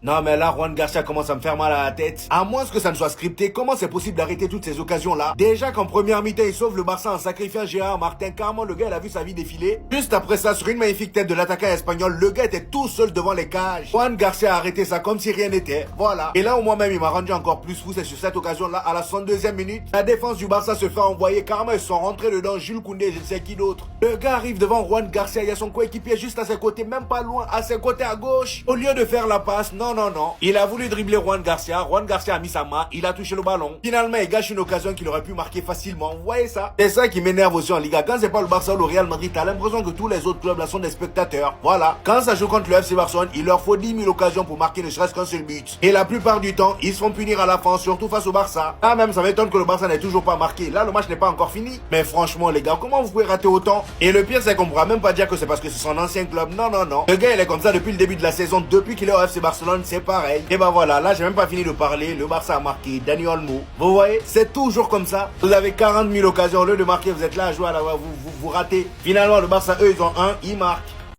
Non mais là, Juan Garcia commence à me faire mal à la tête. À moins que ça ne soit scripté, comment c'est possible d'arrêter toutes ces occasions-là? Déjà qu'en première mi-temps, il sauve le Barça en sacrifiant Gérard Martin. Carrément, le gars, il a vu sa vie défiler. Juste après ça, sur une magnifique tête de l'attaquant espagnol, le gars était tout seul devant les cages. Juan Garcia a arrêté ça comme si rien n'était. Voilà. Et là, au moins même, il m'a rendu encore plus fou. C'est sur cette occasion-là, à la 62e minute, la défense du Barça se fait envoyer. Carrément, ils sont rentrés dedans. Jules Koundé, je ne sais qui d'autre. Le gars arrive devant Juan Garcia. Il y a son coéquipier juste à ses côtés, même pas loin, à ses côtés à gauche. Au lieu de faire la passe, non. Il a voulu dribbler Juan Garcia a mis sa main, il a touché le ballon. Finalement, il gâche une occasion qu'il aurait pu marquer facilement. Vous voyez ça? C'est ça qui m'énerve aussi en Liga. Quand c'est pas le Barça ou le Real Madrid, t'as l'impression que tous les autres clubs là sont des spectateurs. Voilà. Quand ça joue contre le FC Barcelone, il leur faut 10 000 occasions pour marquer ne serait-ce qu'un seul but. Et la plupart du temps, ils se font punir à la fin, surtout face au Barça. Ah même, ça m'étonne que le Barça n'ait toujours pas marqué. Là, le match n'est pas encore fini. Mais franchement, les gars, comment vous pouvez rater autant? Et le pire, c'est qu'on pourra même pas dire que c'est parce que c'est son ancien club. Non. Le gars, il est comme ça depuis le début de la saison. Depuis qu'il est au FC Barcelone, c'est pareil. Et bah voilà, là, j'ai même pas fini de parler. Le Barça a marqué, Dani Olmo. Vous voyez, c'est toujours comme ça. Vous avez 40 000 occasions. Au lieu de marquer, vous êtes là à jouer à la vous ratez. Finalement, le Barça, eux, ils ont un, ils marquent.